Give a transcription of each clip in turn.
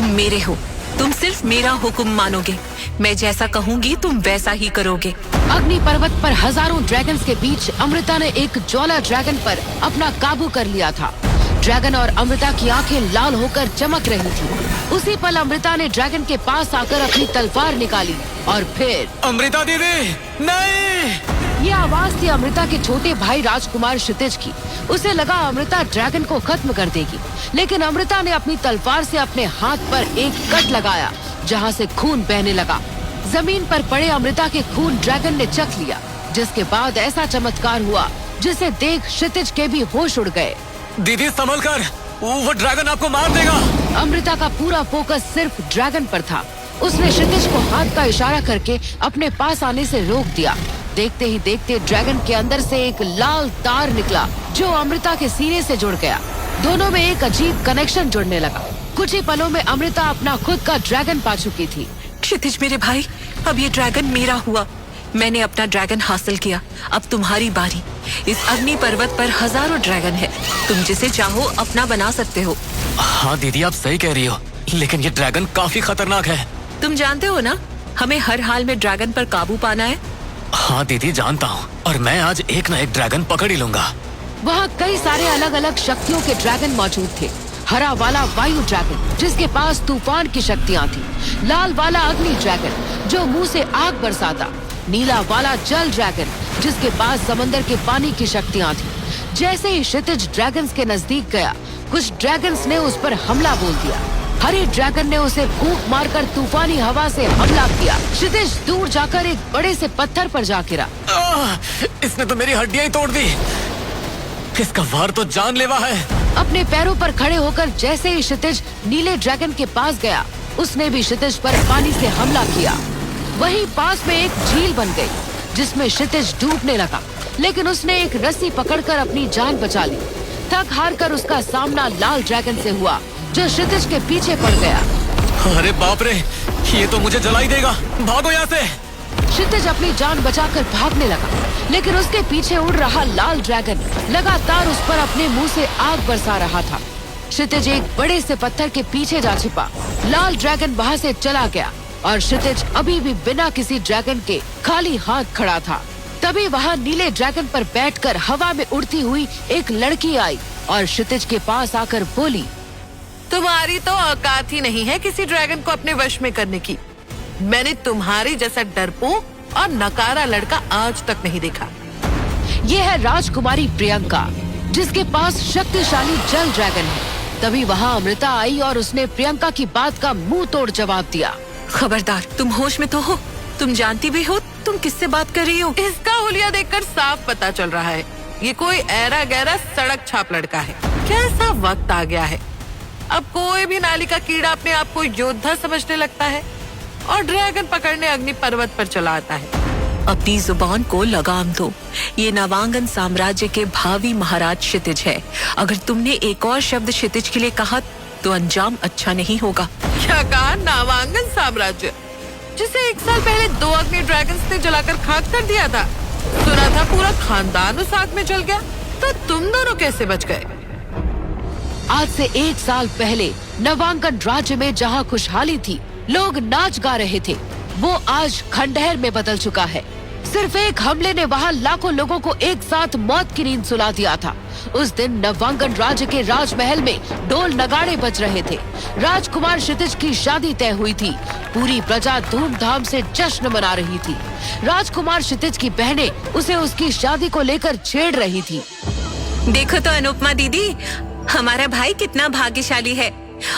तुम मेरे हो, तुम सिर्फ मेरा हुक्म मानोगे। मैं जैसा कहूँगी तुम वैसा ही करोगे। अग्नि पर्वत पर हजारों ड्रैगन्स के बीच अमृता ने एक ज्वाला ड्रैगन पर अपना काबू कर लिया था। ड्रैगन और अमृता की आंखें लाल होकर चमक रही थी। उसी पल अमृता ने ड्रैगन के पास आकर अपनी तलवार निकाली और फिर अमृता दीदी, नहीं! ये आवाज थी अमृता के छोटे भाई राजकुमार क्षितिज की। उसे लगा अमृता ड्रैगन को खत्म कर देगी, लेकिन अमृता ने अपनी तलवार से अपने हाथ पर एक कट लगाया, जहां से खून बहने लगा। जमीन पर पड़े अमृता के खून ड्रैगन ने चख लिया, जिसके बाद ऐसा चमत्कार हुआ जिसे देख क्षितिज के भी होश उड़ गए। दीदी संभल कर, वो ड्रैगन आपको मार देगा। अमृता का पूरा फोकस सिर्फ ड्रैगन पर था। उसने क्षितिज को हाथ का इशारा करके अपने पास आने से रोक दिया। देखते ही देखते ड्रैगन के अंदर से एक लाल तार निकला, जो अमृता के सीने से जुड़ गया। दोनों में एक अजीब कनेक्शन जुड़ने लगा। कुछ ही पलों में अमृता अपना खुद का ड्रैगन पा चुकी थी। क्षितिज मेरे भाई, अब ये ड्रैगन मेरा हुआ। मैंने अपना ड्रैगन हासिल किया, अब तुम्हारी बारी। इस अग्नि पर्वत पर हजारों ड्रैगन है, तुम जिसे चाहो अपना बना सकते हो। हाँ दीदी, आप सही कह रही हो, लेकिन ये ड्रैगन काफी खतरनाक है। तुम जानते हो ना, हमें हर हाल में ड्रैगन पर काबू पाना है। हाँ दीदी जानता हूँ, और मैं आज एक न एक ड्रैगन पकड़ ही लूंगा। वहाँ कई सारे अलग अलग शक्तियों के ड्रैगन मौजूद थे। हरा वाला वायु ड्रैगन, जिसके पास तूफान की शक्तियाँ थी। लाल वाला अग्नि ड्रैगन, जो मुंह से आग बरसाता। नीला वाला जल ड्रैगन, जिसके पास समंदर के पानी की शक्तियाँ थी। जैसे ही क्षितिज ड्रैगन्स के नजदीक गया, कुछ ड्रैगन्स ने उस पर हमला बोल दिया। हरे ड्रैगन ने उसे फूंक मारकर तूफानी हवा से हमला किया। क्षितिज दूर जाकर एक बड़े से पत्थर पर जा गिरा। इसने तो मेरी हड्डियां ही तोड़ दी। इसका वार तो जानलेवा है। अपने पैरों पर खड़े होकर जैसे ही क्षितिज नीले ड्रैगन के पास गया, उसने भी क्षितिज पर पानी से हमला किया। वहीं पास में एक झील बन गई, जिसमें क्षितिज डूबने लगा, लेकिन उसने एक रस्सी पकड़कर अपनी जान बचा ली। थक हार कर उसका सामना लाल ड्रैगन से हुआ, जो क्षितिज के पीछे पड़ गया। अरे बाप रे, ये तो मुझे जला ही देगा। भागो यहाँ से। क्षितिज अपनी जान बचाकर भागने लगा, लेकिन उसके पीछे उड़ रहा लाल ड्रैगन लगातार उस पर अपने मुंह से आग बरसा रहा था। क्षितिज एक बड़े से पत्थर के पीछे जा छिपा। लाल ड्रैगन वहाँ से चला गया और क्षितिज अभी भी बिना किसी ड्रैगन के खाली हाथ खड़ा था। तभी वहाँ नीले ड्रैगन पर बैठकर हवा में उड़ती हुई एक लड़की आई और क्षितिज के पास आकर बोली, तुम्हारी तो औकात ही नहीं है किसी ड्रैगन को अपने वश में करने की। मैंने तुम्हारी जैसा डरपोक और नकारा लड़का आज तक नहीं देखा। ये है राजकुमारी प्रियंका, जिसके पास शक्तिशाली जल ड्रैगन है। तभी वहाँ अमृता आई और उसने प्रियंका की बात का मुंह तोड़ जवाब दिया। खबरदार, तुम होश में तो हो? तुम जानती भी हो तुम किससे बात कर रही हो? इसका हुलिया देखकर साफ पता चल रहा है, ये कोई ऐरा गहरा सड़क छाप लड़का है। कैसा वक्त आ गया है, अब कोई भी नाली का कीड़ा अपने आप को योद्धा समझने लगता है और ड्रैगन पकड़ने अग्नि पर्वत पर चला आता है। अपनी जुबान को लगाम दो। ये नवांगन साम्राज्य के भावी महाराज क्षितिज है। अगर तुमने एक और शब्द क्षितिज के लिए कहा तो अंजाम अच्छा नहीं होगा। क्या कहा? नावांगन साम्राज्य, जिसे 1 साल पहले 2 अग्नि ड्रैगन्स ने जलाकर खाक कर दिया था। सुना था पूरा खानदान उस आग में जल गया, तो तुम दोनों कैसे बच गए? आज से 1 साल पहले नवांगन राज्य में जहाँ खुशहाली थी, लोग नाच गा रहे थे, वो आज खंडहर में बदल चुका है। सिर्फ एक हमले ने वहाँ लाखों लोगों को एक साथ मौत की नींद सुला दिया था। उस दिन नवांगन राज्य के राजमहल में ढोल नगाड़े बज रहे थे। राजकुमार क्षितिज की शादी तय हुई थी। पूरी प्रजा धूमधाम से जश्न मना रही थी। राजकुमार क्षितिज की बहनें उसे उसकी शादी को लेकर छेड़ रही थी। देखो तो अनुपमा दीदी, हमारा भाई कितना भाग्यशाली है।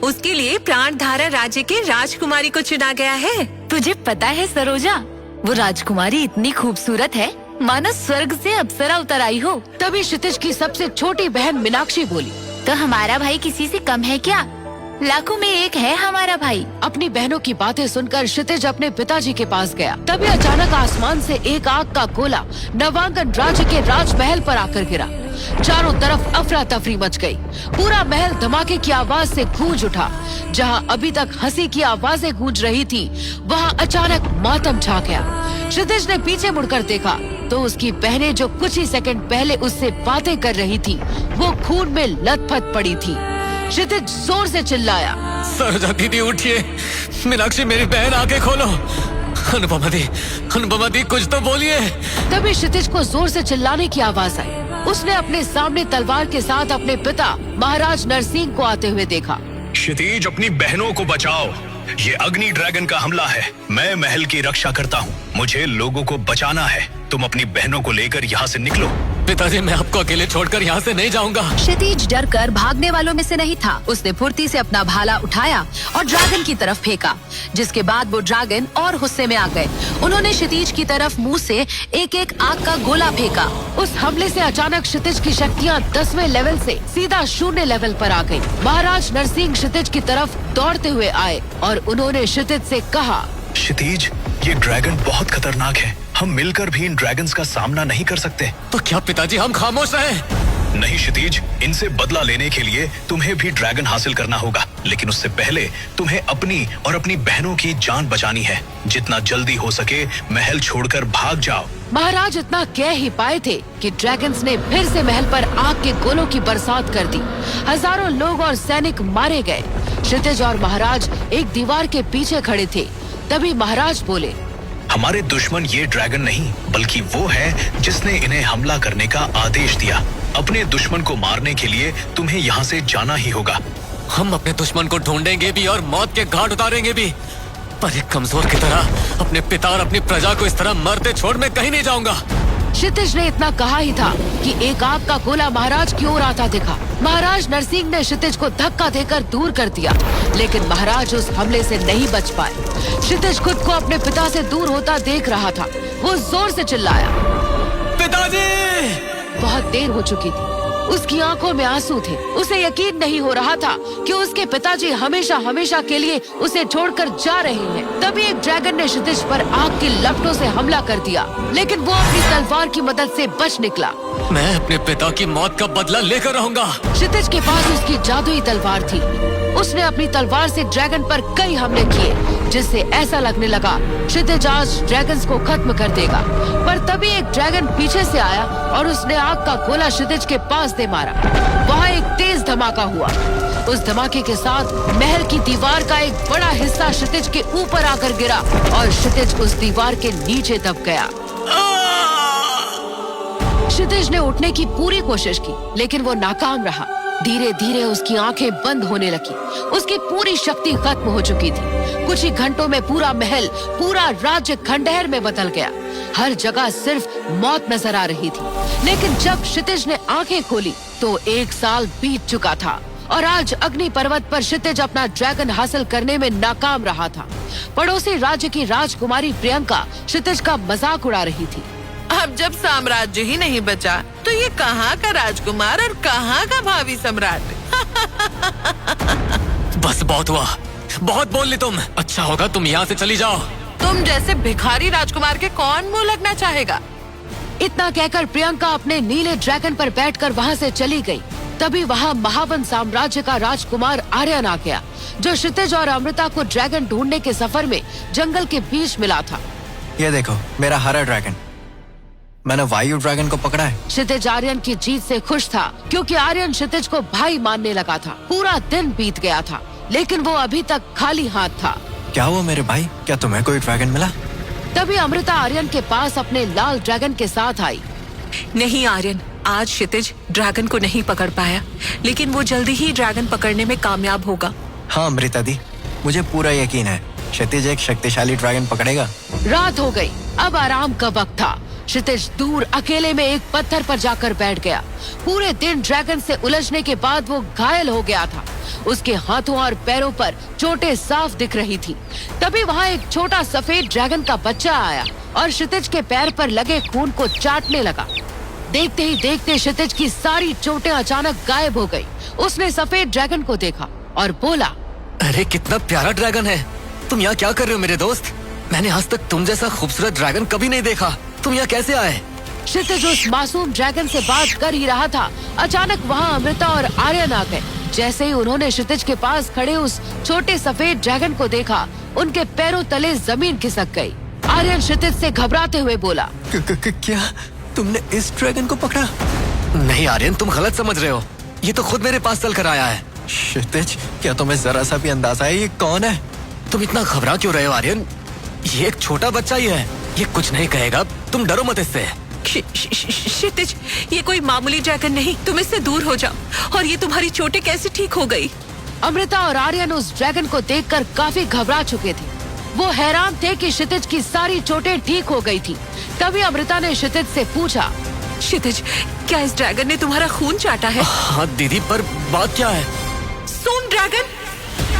उसके लिए प्राणधारा राज्य के राजकुमारी को चुना गया है। तुझे पता है सरोजा, वो राजकुमारी इतनी खूबसूरत है मानो स्वर्ग से अप्सरा उतर आई हो। तभी क्षितिज की सबसे छोटी बहन मीनाक्षी बोली, तो हमारा भाई किसी से कम है क्या? लाखों में एक है हमारा भाई। अपनी बहनों की बातें सुनकर क्षितिज अपने पिताजी के पास गया। तभी अचानक आसमान से एक आग का गोला नवांगन राज्य के राजमहल पर आकर गिरा। चारों तरफ अफरा तफरी मच गई। पूरा महल धमाके की आवाज से गूंज उठा। जहां अभी तक हंसी की आवाजें गूंज रही थी, वहां अचानक मातम छा गया। क्षितिज ने पीछे मुड़कर देखा तो उसकी बहनें, जो कुछ ही सेकंड पहले उससे बातें कर रही थी, वो खून में लथपथ पड़ी थी। क्षितिज जोर से चिल्लाया, सरोजा दीदी उठिए, मीनाक्षी मेरी बहन आंखें खोलो। अनुपमा दी कुछ तो बोलिए। तभी क्षितिज को जोर से चिल्लाने की आवाज आई। उसने अपने सामने तलवार के साथ अपने पिता महाराज नरसिंह को आते हुए देखा। क्षितिज, अपनी बहनों को बचाओ, ये अग्नि ड्रैगन का हमला है। मैं महल की रक्षा करता हूँ, मुझे लोगों को बचाना है। तुम अपनी बहनों को लेकर यहाँ से निकलो। पिताजी, मैं आपको अकेले छोड़कर यहाँ से नहीं जाऊंगा। क्षितिज डरकर भागने वालों में से नहीं था। उसने फुर्ती से अपना भाला उठाया और ड्रैगन की तरफ फेंका, जिसके बाद वो ड्रैगन और गुस्से में आ गए। उन्होंने क्षितिज की तरफ मुंह से एक एक आग का गोला फेंका। उस हमले से अचानक क्षितिज की शक्तियाँ 10वें लेवल से सीधा 0 लेवल पर आ गयी। महाराज नरसिंह क्षितिज की तरफ दौड़ते हुए आए और उन्होंने क्षितिज से कहा, क्षितिज, ये ड्रैगन बहुत खतरनाक है। हम मिलकर भी इन ड्रैगन्स का सामना नहीं कर सकते। तो क्या पिताजी हम खामोश रहें? नहीं क्षितिज, इनसे बदला लेने के लिए तुम्हें भी ड्रैगन हासिल करना होगा, लेकिन उससे पहले तुम्हें अपनी और अपनी बहनों की जान बचानी है। जितना जल्दी हो सके महल छोड़कर भाग जाओ। महाराज इतना कह ही पाए थे कि ड्रैगन्स ने फिर से महल पर आग के गोलों की बरसात कर दी। हजारों लोग और सैनिक मारे गए। क्षितिज और महाराज एक दीवार के पीछे खड़े थे। तभी महाराज बोले, हमारे दुश्मन ये ड्रैगन नहीं, बल्कि वो है जिसने इन्हें हमला करने का आदेश दिया। अपने दुश्मन को मारने के लिए तुम्हें यहाँ से जाना ही होगा। हम अपने दुश्मन को ढूंढेंगे भी और मौत के घाट उतारेंगे भी, पर एक कमजोर की तरह अपने पिता और अपनी प्रजा को इस तरह मरते छोड़ मैं कहीं नहीं जाऊंगा। क्षितिज ने इतना कहा ही था कि एक आग का गोला महाराज की ओर आता दिखा। महाराज नरसिंह ने क्षितिज को धक्का देकर दूर कर दिया, लेकिन महाराज उस हमले से नहीं बच पाए। क्षितिज खुद को अपने पिता से दूर होता देख रहा था। वो जोर से चिल्लाया, पिताजी! बहुत देर हो चुकी थी। उसकी आंखों में आंसू थे। उसे यकीन नहीं हो रहा था कि उसके पिताजी हमेशा हमेशा के लिए उसे छोड़कर जा रहे हैं। तभी एक ड्रैगन ने क्षितिज पर आग की लपटों से हमला कर दिया, लेकिन वो अपनी तलवार की मदद से बच निकला। मैं अपने पिता की मौत का बदला लेकर रहूंगा। क्षितिज के पास उसकी जादुई तलवार थी। उसने अपनी तलवार से ड्रैगन पर कई हमले किए, जिससे ऐसा लगने लगा क्षितिज आज ड्रैगन्स को खत्म कर देगा। पर तभी एक ड्रैगन पीछे से आया और उसने आग का गोला क्षितिज के पास दे मारा। वहाँ एक तेज धमाका हुआ। उस धमाके के साथ महल की दीवार का एक बड़ा हिस्सा क्षितिज के ऊपर आकर गिरा और क्षितिज उस दीवार के नीचे दब गया। क्षितिज ने उठने की पूरी कोशिश की, लेकिन वो नाकाम रहा। धीरे धीरे उसकी आंखें बंद होने लगी। उसकी पूरी शक्ति खत्म हो चुकी थी। कुछ ही घंटों में पूरा महल, पूरा राज्य खंडहर में बदल गया। हर जगह सिर्फ मौत नजर आ रही थी। लेकिन जब क्षितिज ने आंखें खोली तो 1 साल बीत चुका था और आज अग्नि पर्वत पर क्षितिज अपना ड्रैगन हासिल करने में नाकाम रहा था। पड़ोसी राज्य की राजकुमारी प्रियंका क्षितिज का मजाक उड़ा रही थी। अब जब साम्राज्य ही नहीं बचा तो ये कहाँ का राजकुमार और कहाँ का भावी सम्राट? बस बहुत हुआ, बहुत बोल ली तुम। अच्छा होगा तुम यहाँ से चली जाओ। तुम जैसे भिखारी राजकुमार के कौन मुंह लगना चाहेगा? इतना कहकर प्रियंका अपने नीले ड्रैगन पर बैठकर वहाँ से चली गई। तभी वहाँ महावन साम्राज्य का राजकुमार आर्यन आ गया, जो क्षितिज और अमृता को ड्रैगन ढूंढने के सफर में जंगल के बीच मिला था। ये देखो मेरा हरा ड्रैगन, मैंने वायु ड्रैगन को पकड़ा है। क्षितिज आर्यन की जीत से खुश था, क्योंकि आर्यन क्षितिज को भाई मानने लगा था। पूरा दिन बीत गया था, लेकिन वो अभी तक खाली हाथ था। क्या हुआ मेरे भाई, क्या तुम्हें कोई ड्रैगन मिला? तभी अमृता आर्यन के पास अपने लाल ड्रैगन के साथ आई। नहीं आर्यन, आज क्षितिज ड्रैगन को नहीं पकड़ पाया, लेकिन वो जल्दी ही ड्रैगन पकड़ने में कामयाब होगा। हाँ अमृता दी, मुझे पूरा यकीन है क्षितिज एक शक्तिशाली ड्रैगन पकड़ेगा। रात हो गई, अब आराम का वक्त था। क्षितिज दूर अकेले में एक पत्थर पर जाकर बैठ गया। पूरे दिन ड्रैगन से उलझने के बाद वो घायल हो गया था। उसके हाथों और पैरों पर चोटें साफ दिख रही थी। तभी वहाँ एक छोटा सफेद ड्रैगन का बच्चा आया और क्षितिज के पैर पर लगे खून को चाटने लगा। देखते ही देखते क्षितिज की सारी चोटें अचानक गायब हो गई। उसने सफेद ड्रैगन को देखा और बोला, अरे कितना प्यारा ड्रैगन है। तुम यहाँ क्या कर रहे हो मेरे दोस्त? मैंने आज तक तुम जैसा खूबसूरत ड्रैगन कभी नहीं देखा। तुम यहाँ कैसे आए? क्षितिज उस मासूम ड्रैगन से बात कर ही रहा था, अचानक वहाँ अमृता और आर्यन आ गए। जैसे ही उन्होंने क्षितिज के पास खड़े उस छोटे सफेद ड्रैगन को देखा, उनके पैरों तले जमीन खिसक गई। आर्यन क्षितिज से घबराते हुए बोला, क्या तुमने इस ड्रैगन को पकड़ा? नहीं आर्यन, तुम गलत समझ रहे हो। ये तो खुद मेरे पास चल कर आया है। क्षितिज, क्या तुम्हें जरा सा भी अंदाजा है ये कौन है? तुम इतना घबरा क्यों रहे हो आर्यन? ये एक छोटा बच्चा ही है, ये कुछ नहीं कहेगा, तुम डरो मत इससे। क्षितिज, ये कोई मामूली ड्रैगन नहीं, तुम इससे दूर हो जाओ। और ये तुम्हारी चोटें कैसे ठीक हो गई? अमृता और आर्यन उस ड्रैगन को देखकर काफी घबरा चुके थे। वो हैरान थे कि क्षितिज की सारी चोटें ठीक हो गई थी। तभी अमृता ने क्षितिज से पूछा, क्षितिज, क्या इस ड्रैगन ने तुम्हारा खून चाटा है? हाँ दीदी, पर बात क्या है? सोम ड्रैगन?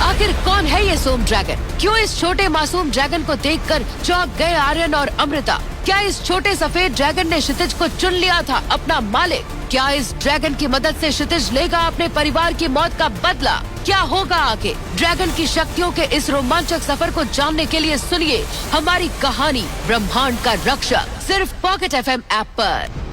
आखिर कौन है ये सोम ड्रैगन? क्यों इस छोटे मासूम ड्रैगन को देखकर चौंक गए आर्यन और अमृता? क्या इस छोटे सफेद ड्रैगन ने क्षितिज को चुन लिया था अपना मालिक? क्या इस ड्रैगन की मदद से क्षितिज लेगा अपने परिवार की मौत का बदला? क्या होगा आगे? ड्रैगन की शक्तियों के इस रोमांचक सफर को जानने के लिए सुनिए हमारी कहानी ब्रह्मांड का रक्षक, सिर्फ पॉकेट FM ऐप पर।